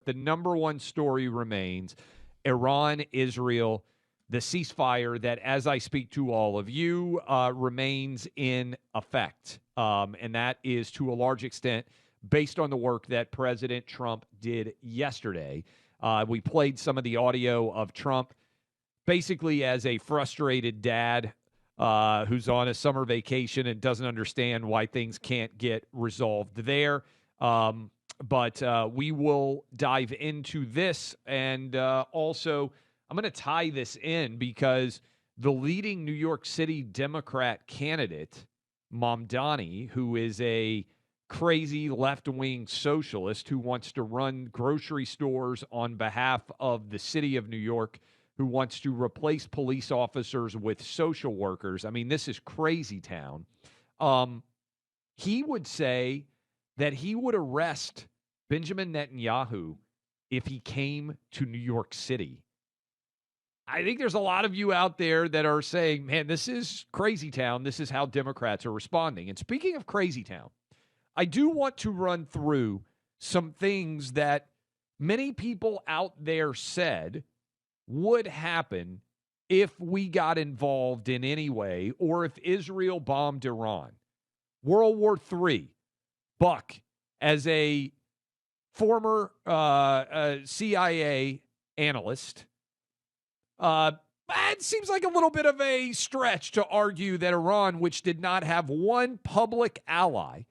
the number one story remains Iran, Israel, the ceasefire that, as I speak to all of you, remains in effect. And that is to a large extent based on the work that President Trump did yesterday. We played some of the audio of Trump basically as a frustrated dad who's on a summer vacation and doesn't understand why things can't get resolved there. But we will dive into this. And also, I'm going to tie this in because the leading New York City Democrat candidate, Mamdani, who is a crazy left-wing socialist who wants to run grocery stores on behalf of the city of New York, who wants to replace police officers with social workers. I mean, this is crazy town. He would say that he would arrest Benjamin Netanyahu if he came to New York City. I think there's a lot of you out there that are saying, man, this is crazy town. This is how Democrats are responding. And speaking of crazy town, I do want to run through some things that many people out there said would happen if we got involved in any way or if Israel bombed Iran. World War III. Buck, as a former CIA analyst, it seems like a little bit of a stretch to argue that Iran, which did not have one public ally,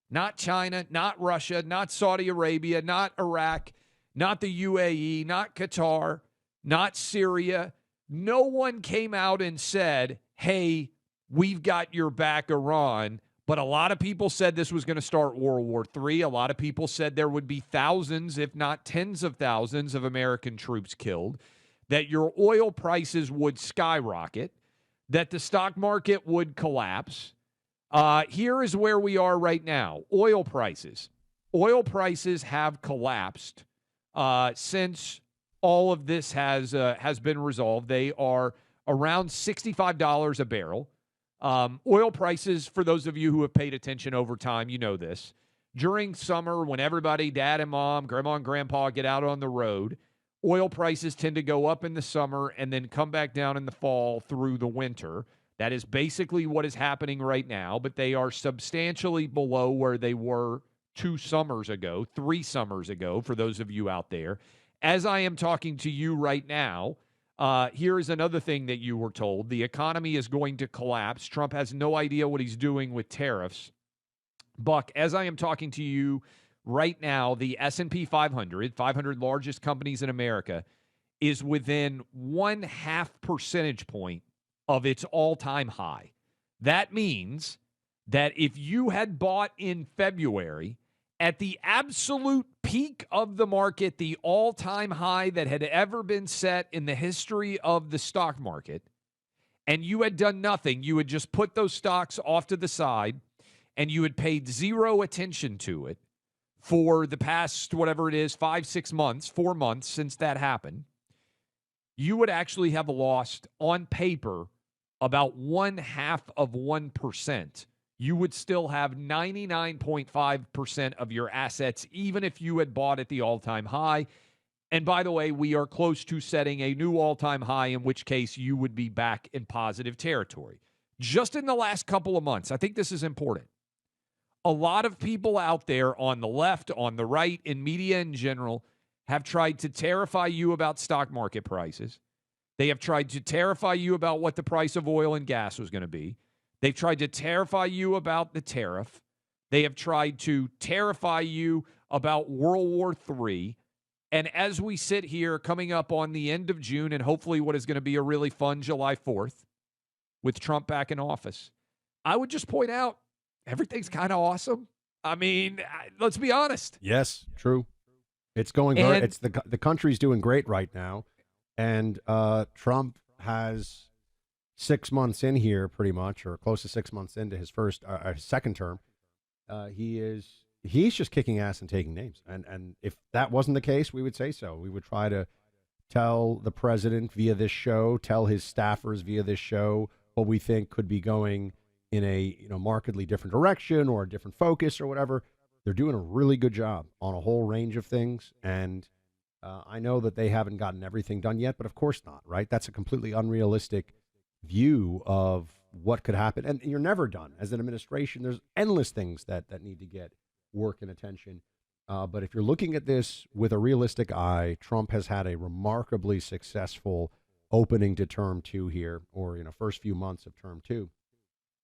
not China, not Russia, not Saudi Arabia, not Iraq, not the UAE, not Qatar, not Syria, no one came out and said, hey, we've got your back, Iran. But a lot of people said this was going to start World War III. A lot of people said there would be thousands, if not tens of thousands, of American troops killed, that your oil prices would skyrocket, that the stock market would collapse. Here is where we are right now. Oil prices. Oil prices have collapsed since all of this has been resolved. They are around $65 a barrel. Oil prices, for those of you who have paid attention over time, you know this. During summer, when everybody, dad and mom, grandma and grandpa get out on the road, oil prices tend to go up in the summer and then come back down in the fall through the winter. That is basically what is happening right now, but they are substantially below where they were 2 summers ago, 3 summers ago, for those of you out there. As I am talking to you right now, here is another thing that you were told. The economy is going to collapse. Trump has no idea what he's doing with tariffs. Buck, as I am talking to you right now, the S&P 500 largest companies in America, is within 0.5 percentage point of its all-time high. That means that if you had bought in February at the absolute peak of the market, the all-time high that had ever been set in the history of the stock market, and you had done nothing, you had just put those stocks off to the side, and you had paid zero attention to it for the past, whatever it is, 5, 6 months, 4 months since that happened, you would actually have lost, on paper, about 0.5%. You would still have 99.5% of your assets, even if you had bought at the all-time high. And by the way, we are close to setting a new all-time high, in which case you would be back in positive territory. Just in the last couple of months, I think this is important. A lot of people out there on the left, on the right, in media in general, have tried to terrify you about stock market prices. They have tried to terrify you about what the price of oil and gas was going to be. They've tried to terrify you about the tariff. They have tried to terrify you about World War III. And as we sit here coming up on the end of June and hopefully what is going to be a really fun July 4th with Trump back in office, I would just point out everything's kind of awesome. I mean, let's be honest. Yes, true. It's going very, it's the country's doing great right now. And Trump has 6 months in here, pretty much, or close to 6 months into his second term. He's just kicking ass and taking names. And if that wasn't the case, we would say so. We would try to tell the president via this show, tell his staffers via this show what we think could be going in a markedly different direction or a different focus or whatever. They're doing a really good job on a whole range of things, and I know that they haven't gotten everything done yet, but of course not, right? That's a completely unrealistic view of what could happen. And you're never done. As an administration, there's endless things that need to get work and attention. But if you're looking at this with a realistic eye, Trump has had a remarkably successful opening to term 2 here, or first few months of term 2.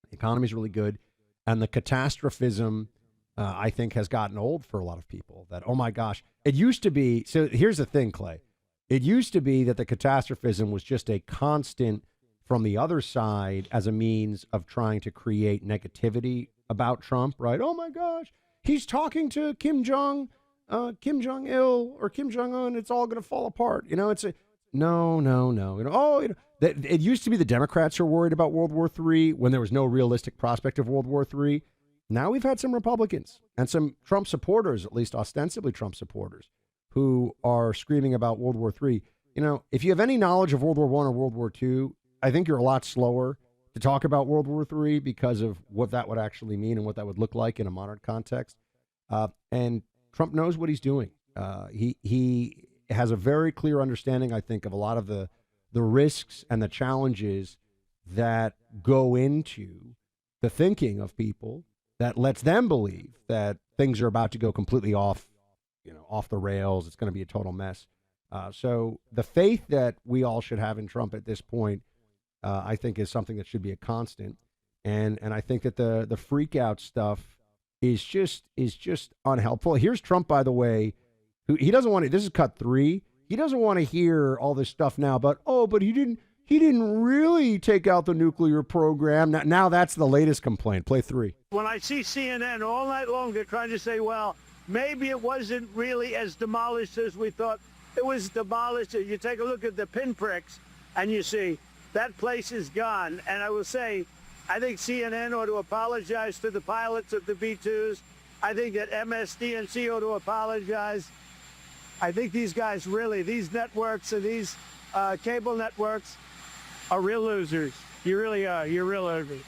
The economy's really good, and the catastrophism, I think, has gotten old for a lot of people. That, oh my gosh, it used to be. So here's the thing, Clay. It used to be that the catastrophism was just a constant from the other side as a means of trying to create negativity about Trump, right? Oh my gosh, he's talking to Kim Jong-il or Kim Jong-un. It's all going to fall apart. It's a no. It used to be the Democrats who were worried about World War III when there was no realistic prospect of World War III. Now we've had some Republicans and some Trump supporters, at least ostensibly Trump supporters, who are screaming about World War III. If you have any knowledge of World War I or World War II, I think you're a lot slower to talk about World War III because of what that would actually mean and what that would look like in a modern context. And Trump knows what he's doing. He has a very clear understanding, I think, of a lot of the risks and the challenges that go into the thinking of people that lets them believe that things are about to go completely off the rails. It's going to be a total mess. So the faith that we all should have in Trump at this point, I think, is something that should be a constant. And I think that the freak out stuff is just unhelpful. Here's Trump, by the way, who he doesn't want to. This is cut 3. He doesn't want to hear all this stuff now. But he didn't really take out the nuclear program. Now that's the latest complaint. Play 3. When I see CNN all night long, they're trying to say, well, maybe it wasn't really as demolished as we thought. It was demolished. You take a look at the pinpricks, and you see that place is gone. And I will say, I think CNN ought to apologize to the pilots of the B-2s. I think that MSDNC ought to apologize. I think these guys these networks and these cable networks are real losers. You really are. You're real losers.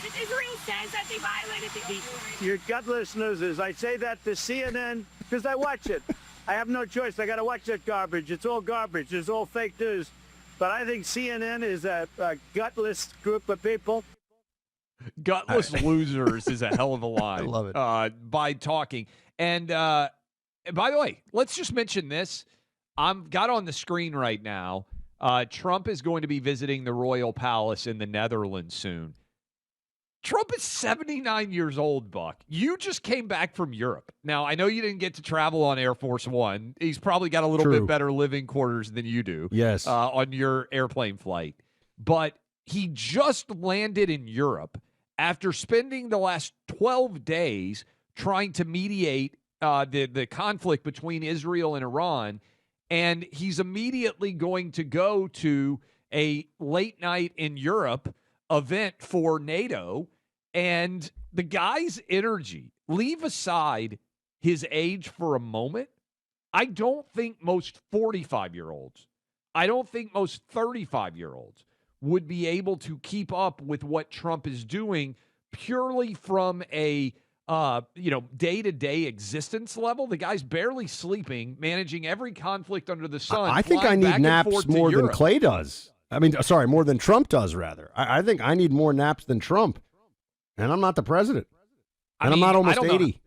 Israel says that they violated the peace. You're gutless losers. I say that to CNN because I watch it. I have no choice. I got to watch that garbage. It's all garbage. It's all fake news. But I think CNN is a gutless group of people. Gutless losers is a hell of a line. I love it. By talking. And by the way, let's just mention this. Got on the screen right now. Trump is going to be visiting the Royal Palace in the Netherlands soon. Trump is 79 years old, Buck. You just came back from Europe. Now, I know you didn't get to travel on Air Force One. He's probably got a little bit better living quarters than you do. Yes. On your airplane flight. But he just landed in Europe after spending the last 12 days trying to mediate the conflict between Israel and Iran. And he's immediately going to go to a late night in Europe event for NATO. And the guy's energy, leave aside his age for a moment, I don't think most 45-year-olds, I don't think most 35-year-olds would be able to keep up with what Trump is doing purely from a day-to-day existence level. The guy's barely sleeping, managing every conflict under the sun. I think I need naps more than Clay does. More than Trump does, rather. I think I need more naps than Trump. And I'm not the president. And I'm not almost 80.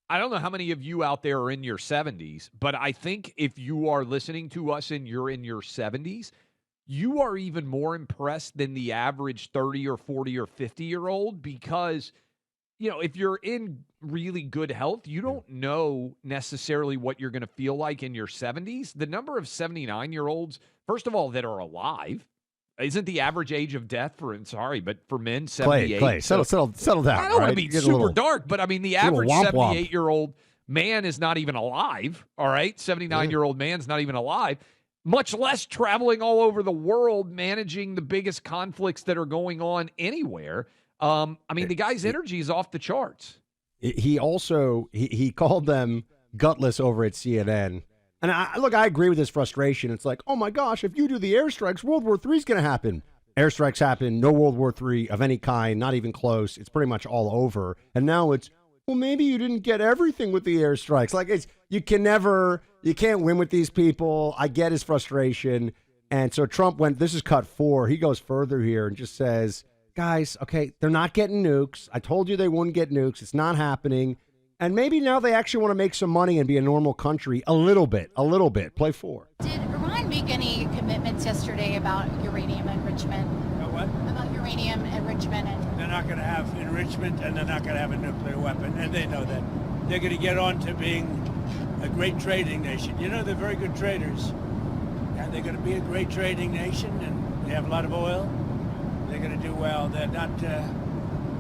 I don't know how many of you out there are in your 70s, but I think if you are listening to us and you're in your 70s, you are even more impressed than the average 30 or 40 or 50-year-old because, if you're in really good health, you don't know necessarily what you're going to feel like in your 70s. The number of 79-year-olds, first of all, that are alive, isn't the average age of death for men 78? Clay, settle down. I don't want to be super dark, but the average 78-year-old man is not even alive, all right? 79-year-old man's not even alive, much less traveling all over the world, managing the biggest conflicts that are going on anywhere. The guy's energy is off the charts. He also, he called them gutless over at CNN. And I agree with his frustration. It's like, oh my gosh, if you do the airstrikes, World War III is going to happen. Airstrikes happen, no World War III of any kind, not even close. It's pretty much all over. And now it's, well, maybe you didn't get everything with the airstrikes. Like you can never You can't win with these people. I get his frustration. And so Trump went, this is cut 4. He goes further here and just says, guys, okay, they're not getting nukes. I told you they wouldn't get nukes. It's not happening. And maybe now they actually want to make some money and be a normal country a little bit. Play 4. Did Iran make any commitments yesterday about uranium enrichment? About what? About uranium enrichment. They're not going to have enrichment, and they're not going to have a nuclear weapon, and they know that. They're going to get on to being a great trading nation. You know, they're very good traders. And they're going to be a great trading nation, and they have a lot of oil. They're going to do well. They're not going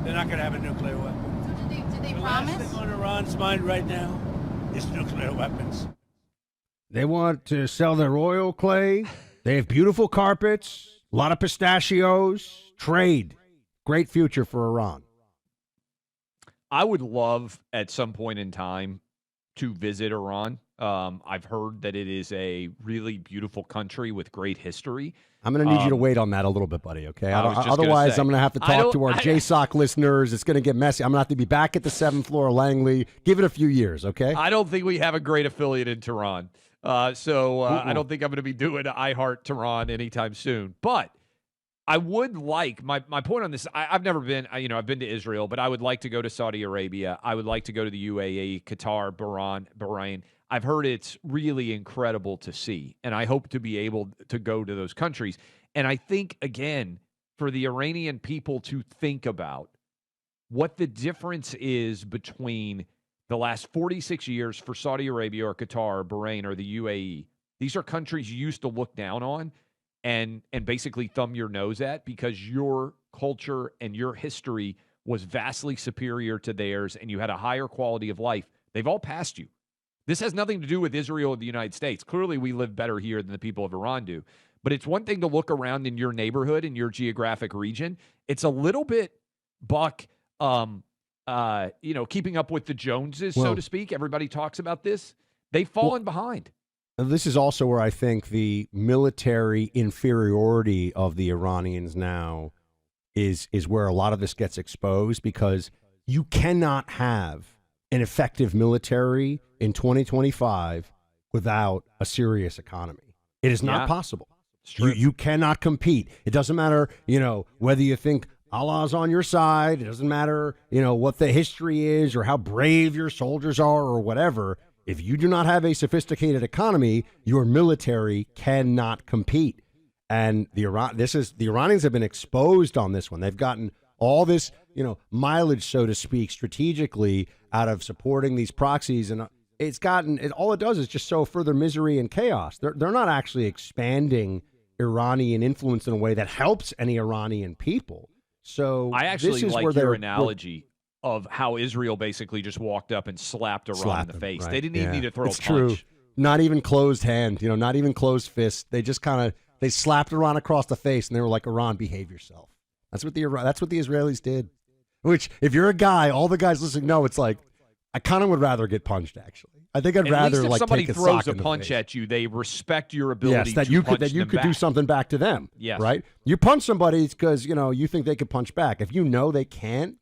to have a nuclear weapon. So did they The promise? last thing on Iran's mind right now is nuclear weapons. They want to sell their oil, Clay. They have beautiful carpets, a lot of pistachios, trade. Great future for Iran. I would love at some point in time to visit Iran. I've heard that it is a really beautiful country with great history. I'm going to need you to wait on that a little bit, buddy, okay? I was just gonna Otherwise, say, I'm going to have to talk to our JSOC listeners. It's going to get messy. I'm going to have to be back at the 7th floor of Langley. Give it a few years, okay? I don't think we have a great affiliate in Tehran. I don't think I'm going to be doing iHeart Tehran anytime soon. But I would like, my point on this, I've never been, I've been to Israel, but I would like to go to Saudi Arabia. I would like to go to the UAE, Qatar, Bahrain. I've heard it's really incredible to see, and I hope to be able to go to those countries. And I think, again, for the Iranian people to think about what the difference is between the last 46 years for Saudi Arabia or Qatar or Bahrain or the UAE. These are countries you used to look down on and basically thumb your nose at because your culture and your history was vastly superior to theirs and you had a higher quality of life. They've all passed you. This has nothing to do with Israel or the United States. Clearly, we live better here than the people of Iran do. But it's one thing to look around in your neighborhood, in your geographic region. It's a little bit, Buck, keeping up with the Joneses, so to speak. Everybody talks about this. They've fallen behind. This is also where I think the military inferiority of the Iranians now is where a lot of this gets exposed because you cannot have an effective military in 2025 without a serious economy. It is not possible. You cannot compete. It doesn't matter, whether you think Allah's on your side. It doesn't matter, what the history is or how brave your soldiers are or whatever. If you do not have a sophisticated economy, your military cannot compete. And the Iranians have been exposed on this one. They've gotten all this, mileage, so to speak, strategically out of supporting these proxies. And all it does is just sow further misery and chaos. They're not actually expanding Iranian influence in a way that helps any Iranian people. So I actually like your analogy of how Israel basically just walked up and slapped Iran in the face. Right. They didn't even need to throw a punch. True. Not even closed hand, not even closed fist. They just they slapped Iran across the face and they were like, Iran, behave yourself. That's what the Israelis did. Which, if you're a guy, all the guys listening know it's like, I kind of would rather get punched, actually. I think I'd rather if somebody take throws a a punch at you, they respect your ability that to you punch could them do back. something back to them. Yes. Right? You punch somebody because, you think they could punch back. If you know they can't,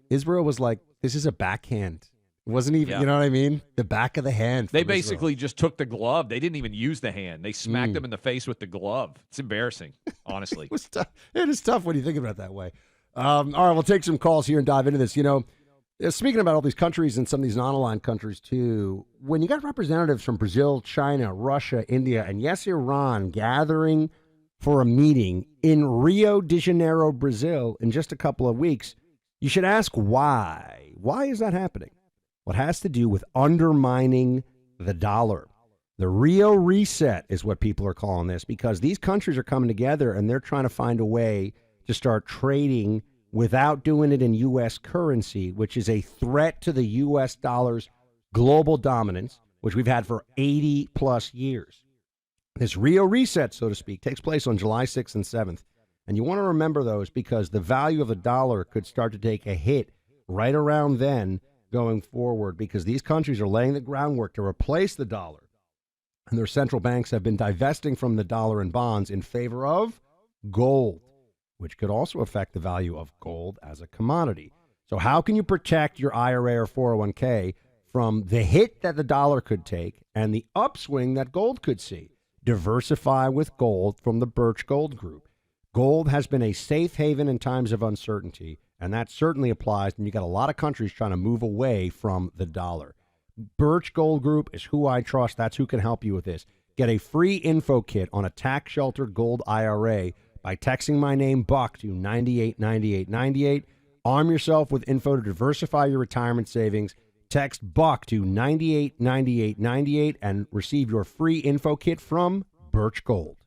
Israel was like, this is a backhand. It wasn't even, you know what I mean? The back of the hand. They basically just took the glove. They didn't even use the hand. They smacked them in the face with the glove. It's embarrassing, honestly. It was tough. It is tough when you think about it that way. All right, we'll take some calls here and dive into this. Speaking about all these countries and some of these non-aligned countries too, when you got representatives from Brazil, China, Russia, India, and yes, Iran gathering for a meeting in Rio de Janeiro, Brazil in just a couple of weeks, you should ask why. Why is that happening? Well, it has to do with undermining the dollar. The Rio reset is what people are calling this because these countries are coming together and they're trying to find a way to start trading without doing it in U.S. currency, which is a threat to the U.S. dollar's global dominance, which we've had for 80-plus years. This Rio reset, so to speak, takes place on July 6th and 7th. And you want to remember those because the value of the dollar could start to take a hit right around then going forward because these countries are laying the groundwork to replace the dollar. And their central banks have been divesting from the dollar and bonds in favor of gold, which could also affect the value of gold as a commodity. So how can you protect your IRA or 401k from the hit that the dollar could take and the upswing that gold could see. Diversify with gold from the Birch Gold Group. Gold has been a safe haven in times of uncertainty, and that certainly applies when you got a lot of countries trying to move away from the dollar. Birch Gold Group is who I trust. That's who can help you with this. Get a free info kit on a tax-sheltered gold IRA by texting my name, Buck, to 989898. Arm yourself with info to diversify your retirement savings. Text Buck to 989898 and receive your free info kit from Birch Gold.